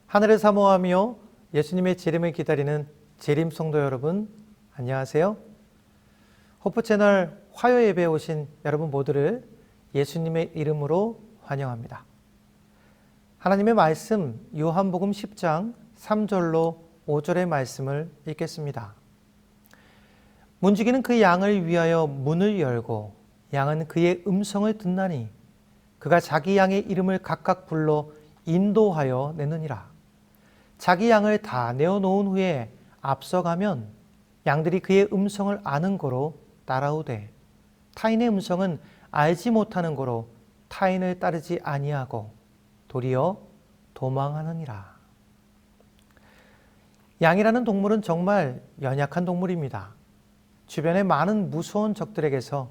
하늘을 사모하며 예수님의 재림을 기다리는 재림 성도 여러분, 안녕하세요. 호프 채널 화요 예배에 오신 여러분 모두를 예수님의 이름으로 환영합니다. 하나님의 말씀 요한복음 10장 3절로 5절의 말씀을 읽겠습니다. 문지기는 그 양을 위하여 문을 열고 양은 그의 음성을 듣나니 그가 자기 양의 이름을 각각 불러 인도하여 내느니라. 자기 양을 다 내어놓은 후에 앞서가면 양들이 그의 음성을 아는 고로 따라오되 타인의 음성은 알지 못하는 고로 타인을 따르지 아니하고 도리어 도망하느니라. 양이라는 동물은 정말 연약한 동물입니다. 주변의 많은 무서운 적들에게서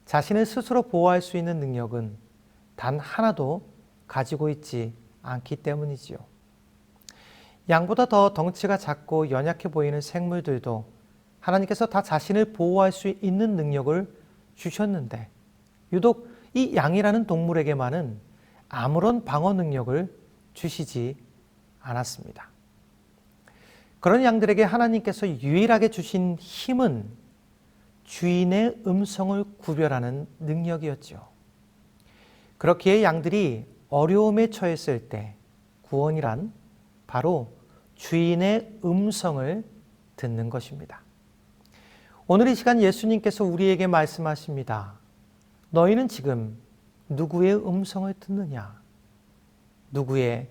자신을 스스로 보호할 수 있는 능력은 단 하나도 가지고 있지 않기 때문이지요. 양보다 더 덩치가 작고 연약해 보이는 생물들도 하나님께서 다 자신을 보호할 수 있는 능력을 주셨는데 유독 이 양이라는 동물에게만은 아무런 방어 능력을 주시지 않았습니다. 그런 양들에게 하나님께서 유일하게 주신 힘은 주인의 음성을 구별하는 능력이었죠. 그렇기에 양들이 어려움에 처했을 때 구원이란 바로 주인의 음성을 듣는 것입니다. 오늘 이 시간 예수님께서 우리에게 말씀하십니다. 너희는 지금 누구의 음성을 듣느냐? 누구의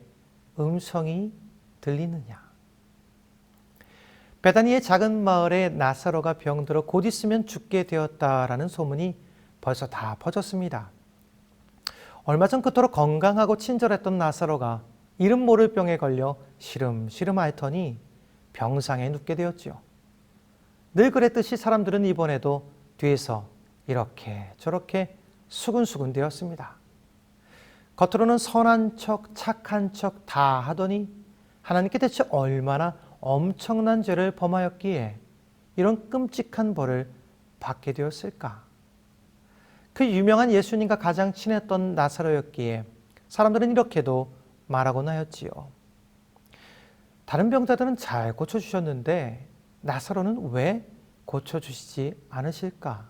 음성이 들리느냐? 베다니의 작은 마을에 나사로가 병들어 곧 있으면 죽게 되었다라는 소문이 벌써 다 퍼졌습니다. 얼마 전 그토록 건강하고 친절했던 나사로가 이름 모를 병에 걸려 시름시름 앓더니 병상에 눕게 되었지요. 늘 그랬듯이 사람들은 이번에도 뒤에서 이렇게 저렇게 수근수근 되었습니다. 겉으로는 선한 척, 착한 척 다 하더니 하나님께 대체 얼마나 엄청난 죄를 범하였기에 이런 끔찍한 벌을 받게 되었을까? 그 유명한 예수님과 가장 친했던 나사로였기에 사람들은 이렇게도 말하곤 하였지요. 다른 병자들은 잘 고쳐주셨는데 나사로는 왜 고쳐주시지 않으실까?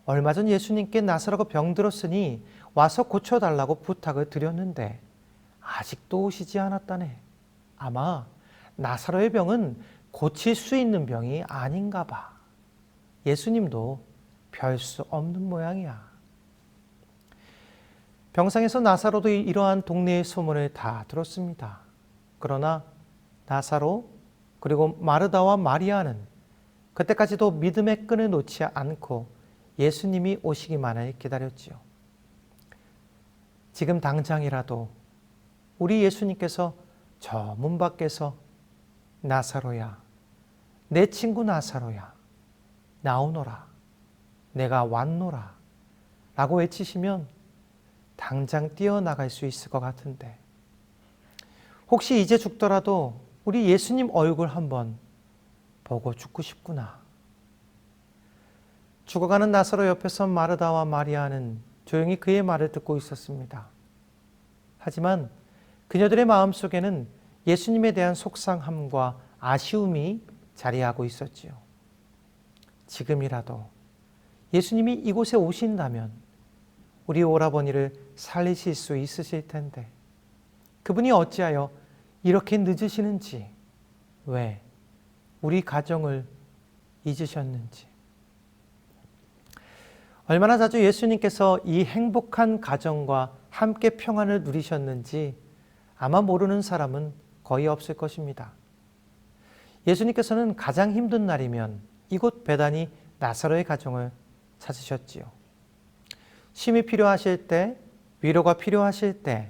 얼마 전 예수님께 나사로가 병들었으니 와서 고쳐달라고 부탁을 드렸는데 아직도 오시지 않았다네. 아마 나사로의 병은 고칠 수 있는 병이 아닌가 봐. 예수님도 별 수 없는 모양이야. 병상에서 나사로도 이러한 동네의 소문을 다 들었습니다. 그러나 나사로 그리고 마르다와 마리아는 그때까지도 믿음의 끈을 놓지 않고 예수님이 오시기만을 기다렸지요. 지금 당장이라도 우리 예수님께서 저 문 밖에서 나사로야, 내 친구 나사로야, 나오너라, 내가 왔노라 라고 외치시면 당장 뛰어나갈 수 있을 것 같은데 혹시 이제 죽더라도 우리 예수님 얼굴 한번 보고 죽고 싶구나. 죽어가는 나사로 옆에서 마르다와 마리아는 조용히 그의 말을 듣고 있었습니다. 하지만 그녀들의 마음속에는 예수님에 대한 속상함과 아쉬움이 자리하고 있었지요. 지금이라도 예수님이 이곳에 오신다면 우리 오라버니를 살리실 수 있으실 텐데 그분이 어찌하여 이렇게 늦으시는지, 왜 우리 가정을 잊으셨는지, 얼마나 자주 예수님께서 이 행복한 가정과 함께 평안을 누리셨는지 아마 모르는 사람은 거의 없을 것입니다. 예수님께서는 가장 힘든 날이면 이곳 베다니 나사로의 가정을 찾으셨지요. 쉼이 필요하실 때, 위로가 필요하실 때,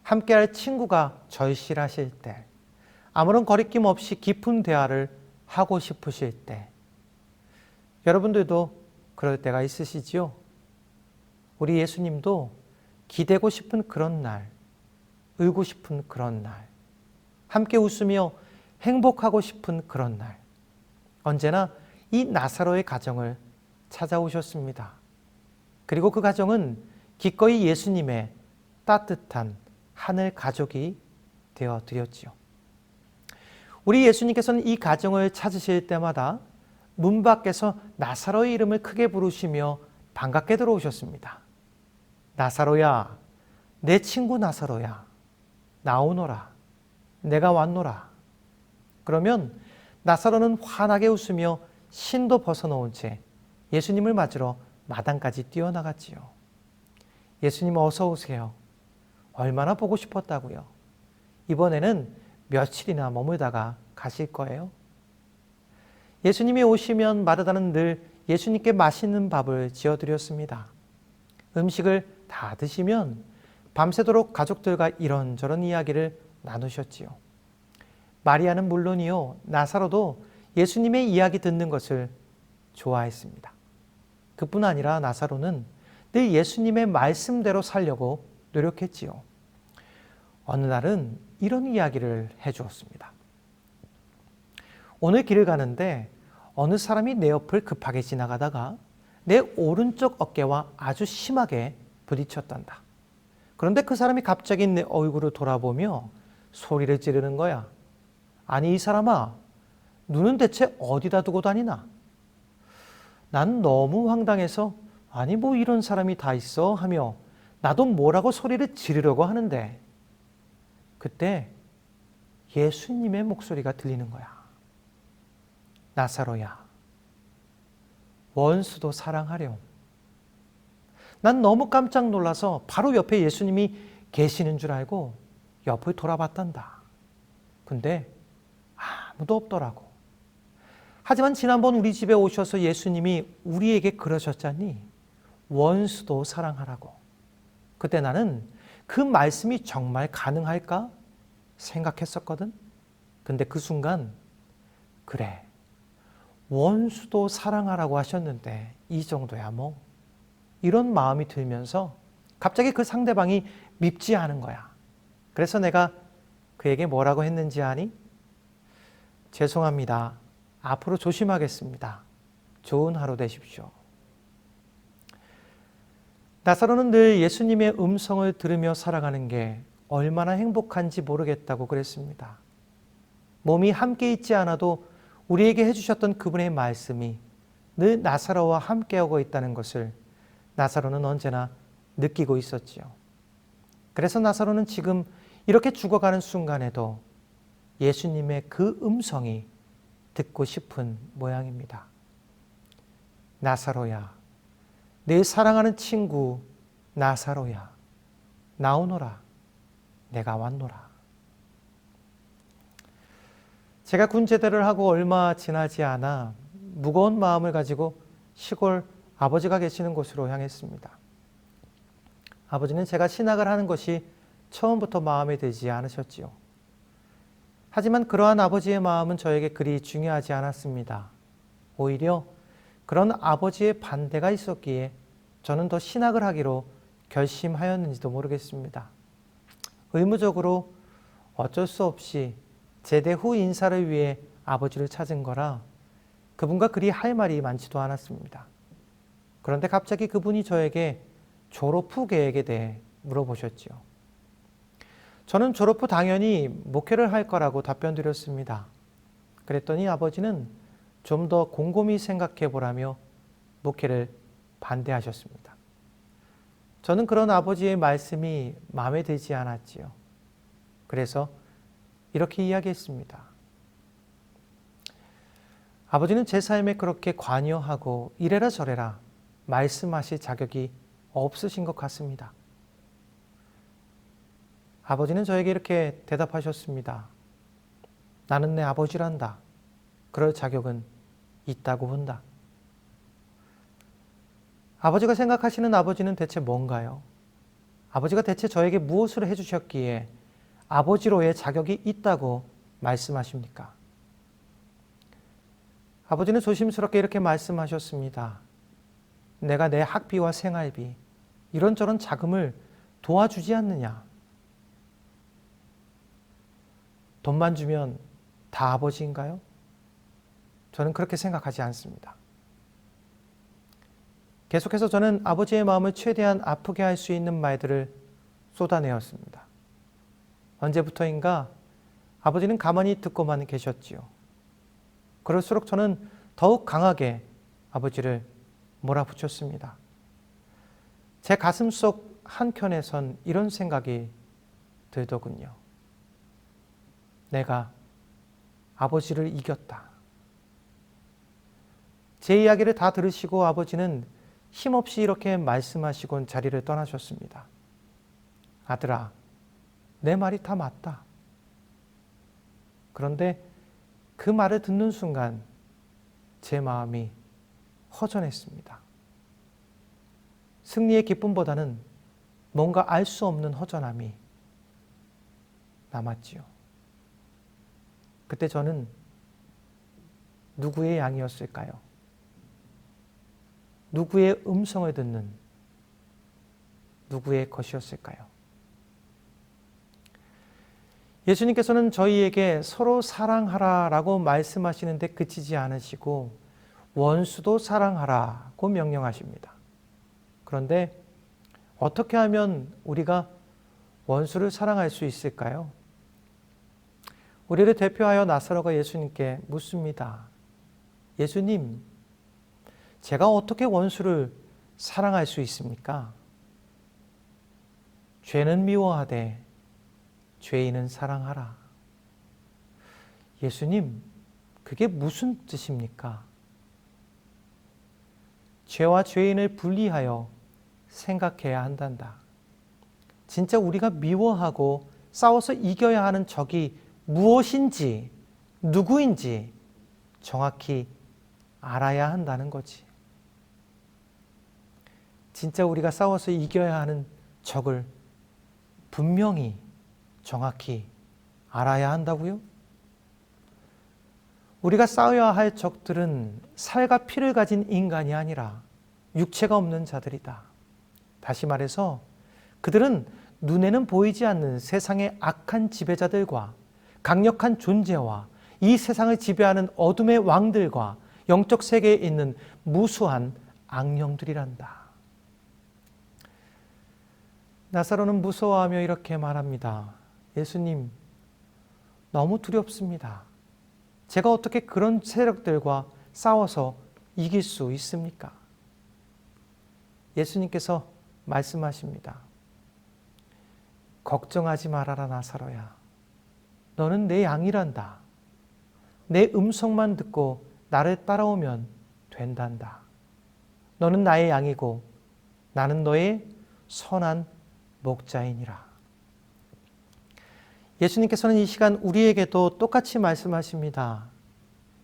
함께할 친구가 절실하실 때, 아무런 거리낌 없이 깊은 대화를 하고 싶으실 때, 여러분들도 그럴 때가 있으시지요? 우리 예수님도 기대고 싶은 그런 날, 울고 싶은 그런 날, 함께 웃으며 행복하고 싶은 그런 날, 언제나 이 나사로의 가정을 찾아오셨습니다. 그리고 그 가정은 기꺼이 예수님의 따뜻한 하늘 가족이 되어 드렸지요. 우리 예수님께서는 이 가정을 찾으실 때마다 문 밖에서 나사로의 이름을 크게 부르시며 반갑게 들어오셨습니다. 나사로야, 내 친구 나사로야, 나오너라, 내가 왔노라. 그러면 나사로는 환하게 웃으며 신도 벗어놓은 채 예수님을 맞으러 마당까지 뛰어나갔지요. 예수님 어서 오세요. 얼마나 보고 싶었다고요. 이번에는 며칠이나 머물다가 가실 거예요. 예수님이 오시면 마르다는 늘 예수님께 맛있는 밥을 지어드렸습니다. 음식을 다 드시면 밤새도록 가족들과 이런저런 이야기를 나누셨지요. 마리아는 물론이요, 나사로도 예수님의 이야기 듣는 것을 좋아했습니다. 그뿐 아니라 나사로는 늘 예수님의 말씀대로 살려고 노력했지요. 어느 날은 이런 이야기를 해주었습니다. 오늘 길을 가는데 어느 사람이 내 옆을 급하게 지나가다가 내 오른쪽 어깨와 아주 심하게 부딪혔단다. 그런데 그 사람이 갑자기 내 얼굴을 돌아보며 소리를 지르는 거야. 아니, 이 사람아, 눈은 대체 어디다 두고 다니나? 난 너무 황당해서 아니 뭐 이런 사람이 다 있어 하며 나도 뭐라고 소리를 지르려고 하는데 그때 예수님의 목소리가 들리는 거야. 나사로야, 원수도 사랑하렴. 난 너무 깜짝 놀라서 바로 옆에 예수님이 계시는 줄 알고 옆을 돌아봤단다. 근데 아무도 없더라고. 하지만 지난번 우리 집에 오셔서 예수님이 우리에게 그러셨잖니. 원수도 사랑하라고. 그때 나는 그 말씀이 정말 가능할까 생각했었거든. 근데 그 순간 그래, 원수도 사랑하라고 하셨는데 이 정도야 뭐, 이런 마음이 들면서 갑자기 그 상대방이 밉지 않은 거야. 그래서 내가 그에게 뭐라고 했는지 아니? 죄송합니다. 앞으로 조심하겠습니다. 좋은 하루 되십시오. 나사로는 늘 예수님의 음성을 들으며 살아가는 게 얼마나 행복한지 모르겠다고 그랬습니다. 몸이 함께 있지 않아도 우리에게 해주셨던 그분의 말씀이 늘 나사로와 함께하고 있다는 것을 나사로는 언제나 느끼고 있었지요. 그래서 나사로는 지금 이렇게 죽어가는 순간에도 예수님의 그 음성이 듣고 싶은 모양입니다. 나사로야, 내 사랑하는 친구 나사로야, 나오너라, 내가 왔노라. 제가 군 제대를 하고 얼마 지나지 않아 무거운 마음을 가지고 시골 아버지가 계시는 곳으로 향했습니다. 아버지는 제가 신학을 하는 것이 처음부터 마음에 들지 않으셨지요. 하지만 그러한 아버지의 마음은 저에게 그리 중요하지 않았습니다. 오히려 그런 아버지의 반대가 있었기에 저는 더 신학을 하기로 결심하였는지도 모르겠습니다. 의무적으로 어쩔 수 없이 제대 후 인사를 위해 아버지를 찾은 거라 그분과 그리 할 말이 많지도 않았습니다. 그런데 갑자기 그분이 저에게 졸업 후 계획에 대해 물어보셨지요. 저는 졸업 후 당연히 목회를 할 거라고 답변 드렸습니다. 그랬더니 아버지는 좀 더 곰곰이 생각해 보라며 목회를 반대하셨습니다. 저는 그런 아버지의 말씀이 마음에 들지 않았지요. 그래서 이렇게 이야기했습니다. 아버지는 제 삶에 그렇게 관여하고 이래라 저래라 말씀하실 자격이 없으신 것 같습니다. 아버지는 저에게 이렇게 대답하셨습니다. 나는 내 아버지란다. 그럴 자격은 있다고 본다. 아버지가 생각하시는 아버지는 대체 뭔가요? 아버지가 대체 저에게 무엇을 해주셨기에 아버지로의 자격이 있다고 말씀하십니까? 아버지는 조심스럽게 이렇게 말씀하셨습니다. 내가 내 학비와 생활비, 이런저런 자금을 도와주지 않느냐? 돈만 주면 다 아버지인가요? 저는 그렇게 생각하지 않습니다. 계속해서 저는 아버지의 마음을 최대한 아프게 할 수 있는 말들을 쏟아내었습니다. 언제부터인가 아버지는 가만히 듣고만 계셨지요. 그럴수록 저는 더욱 강하게 아버지를 몰아붙였습니다. 제 가슴속 한켠에선 이런 생각이 들더군요. 내가 아버지를 이겼다. 제 이야기를 다 들으시고 아버지는 힘없이 이렇게 말씀하시곤 자리를 떠나셨습니다. 아들아, 내 말이 다 맞다. 그런데 그 말을 듣는 순간 제 마음이 허전했습니다. 승리의 기쁨보다는 뭔가 알 수 없는 허전함이 남았지요. 그때 저는 누구의 양이었을까요? 누구의 음성을 듣는 누구의 것이었을까요? 예수님께서는 저희에게 서로 사랑하라라고 말씀하시는데 그치지 않으시고 원수도 사랑하라고 명령하십니다. 그런데 어떻게 하면 우리가 원수를 사랑할 수 있을까요? 우리를 대표하여 나사로가 예수님께 묻습니다. 예수님, 제가 어떻게 원수를 사랑할 수 있습니까? 죄는 미워하되 죄인은 사랑하라. 예수님, 그게 무슨 뜻입니까? 죄와 죄인을 분리하여 생각해야 한단다. 진짜 우리가 미워하고 싸워서 이겨야 하는 적이 무엇인지, 누구인지 정확히 알아야 한다는 거지. 진짜 우리가 싸워서 이겨야 하는 적을 분명히 정확히 알아야 한다고요? 우리가 싸워야 할 적들은 살과 피를 가진 인간이 아니라 육체가 없는 자들이다. 다시 말해서 그들은 눈에는 보이지 않는 세상의 악한 지배자들과 강력한 존재와 이 세상을 지배하는 어둠의 왕들과 영적 세계에 있는 무수한 악령들이란다. 나사로는 무서워하며 이렇게 말합니다. 예수님, 너무 두렵습니다. 제가 어떻게 그런 세력들과 싸워서 이길 수 있습니까? 예수님께서 말씀하십니다. 걱정하지 말아라 나사로야. 너는 내 양이란다. 내 음성만 듣고 나를 따라오면 된단다. 너는 나의 양이고 나는 너의 선한 목자이니라. 예수님께서는 이 시간 우리에게도 똑같이 말씀하십니다.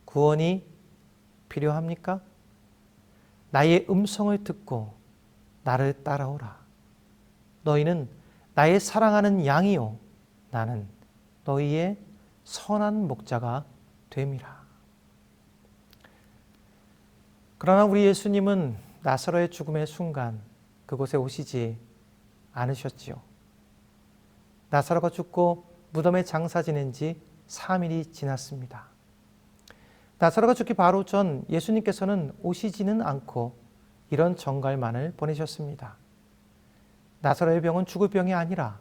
구원이 필요합니까? 나의 음성을 듣고 나를 따라오라. 너희는 나의 사랑하는 양이요 나는 너희의 선한 목자가 됨이라. 그러나 우리 예수님은 나사로의 죽음의 순간 그곳에 오시지 않으셨지요. 나사로가 죽고 무덤에 장사 지낸 지 3일이 지났습니다. 나사로가 죽기 바로 전 예수님께서는 오시지는 않고 이런 정갈만을 보내셨습니다. 나사로의 병은 죽을 병이 아니라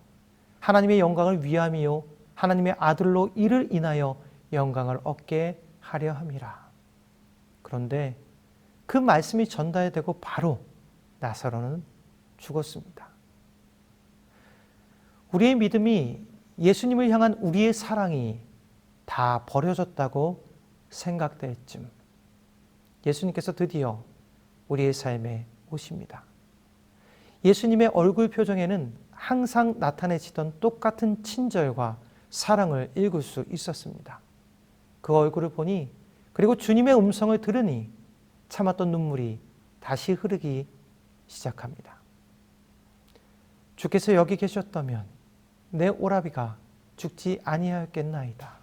하나님의 영광을 위함이요 하나님의 아들로 이를 인하여 영광을 얻게 하려 함이라. 그런데 그 말씀이 전달되고 바로 나사로는 죽었습니다. 우리의 믿음이 예수님을 향한 우리의 사랑이 다 버려졌다고 생각될 쯤 예수님께서 드디어 우리의 삶에 오십니다. 예수님의 얼굴 표정에는 항상 나타내시던 똑같은 친절과 사랑을 읽을 수 있었습니다. 그 얼굴을 보니 그리고 주님의 음성을 들으니 참았던 눈물이 다시 흐르기 시작합니다. 주께서 여기 계셨다면 내 오라비가 죽지 아니하였겠나이다.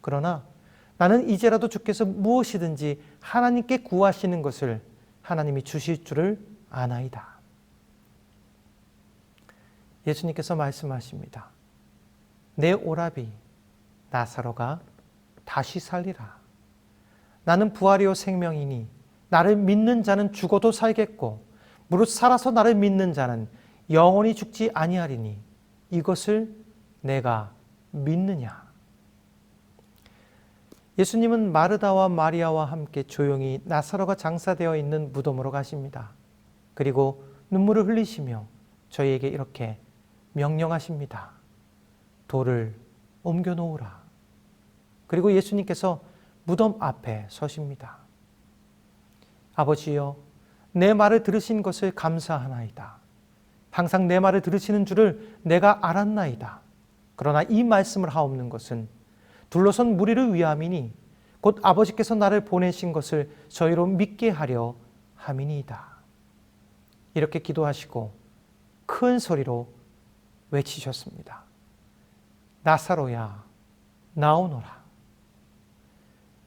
그러나 나는 이제라도 주께서 무엇이든지 하나님께 구하시는 것을 하나님이 주실 줄을 아나이다. 예수님께서 말씀하십니다. 내 오라비 나사로가 다시 살리라. 나는 부활이요 생명이니 나를 믿는 자는 죽어도 살겠고 무릇 살아서 나를 믿는 자는 영원히 죽지 아니하리니 이것을 내가 믿느냐. 예수님은 마르다와 마리아와 함께 조용히 나사로가 장사되어 있는 무덤으로 가십니다. 그리고 눈물을 흘리시며 저희에게 이렇게 명령하십니다. 돌을 옮겨 놓으라. 그리고 예수님께서 무덤 앞에 서십니다. 아버지여, 내 말을 들으신 것을 감사하나이다. 항상 내 말을 들으시는 줄을 내가 알았나이다. 그러나 이 말씀을 하옵는 것은 둘러선 무리를 위함이니 곧 아버지께서 나를 보내신 것을 저희로 믿게 하려 함이니이다. 이렇게 기도하시고 큰 소리로 외치셨습니다. 나사로야, 나오너라.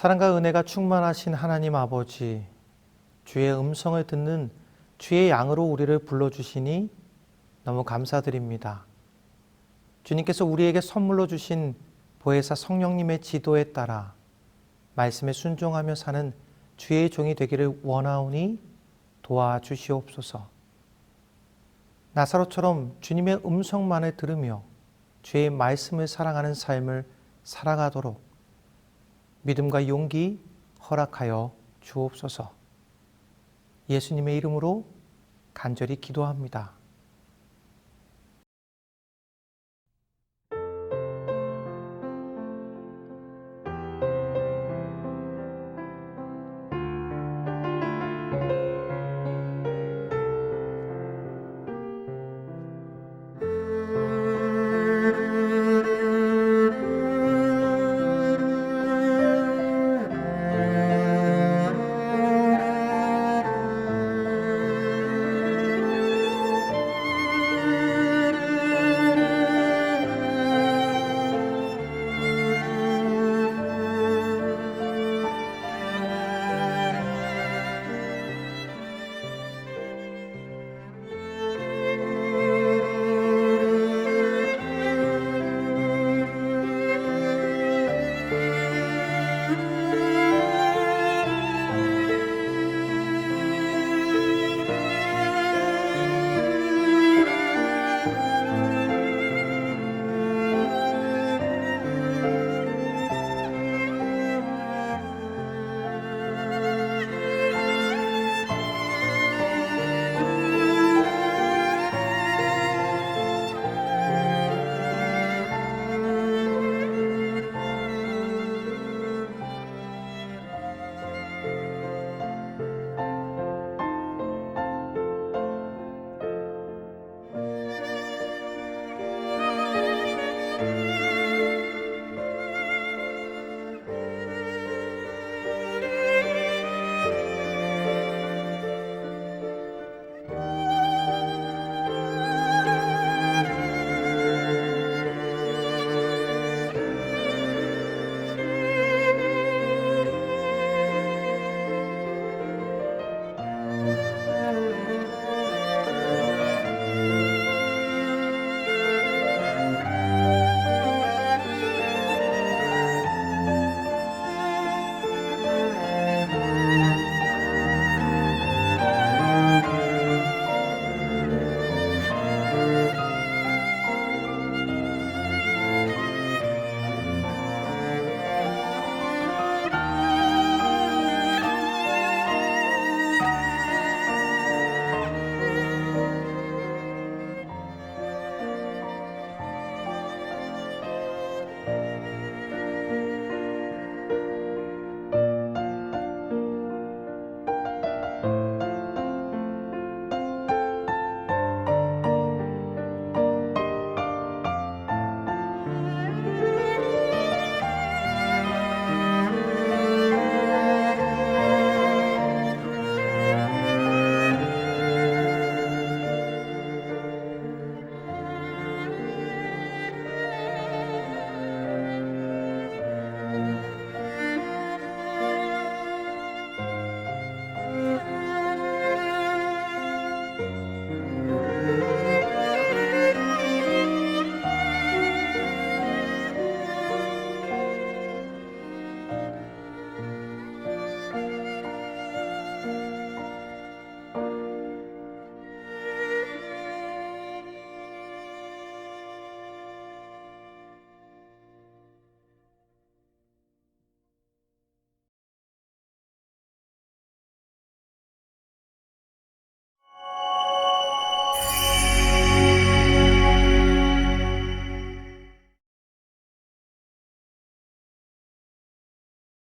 사랑과 은혜가 충만하신 하나님 아버지, 주의 음성을 듣는 주의 양으로 우리를 불러주시니 너무 감사드립니다. 주님께서 우리에게 선물로 주신 보혜사 성령님의 지도에 따라 말씀에 순종하며 사는 주의 종이 되기를 원하오니 도와주시옵소서. 나사로처럼 주님의 음성만을 들으며 주의 말씀을 사랑하는 삶을 살아가도록 믿음과 용기 허락하여 주옵소서. 예수님의 이름으로 간절히 기도합니다.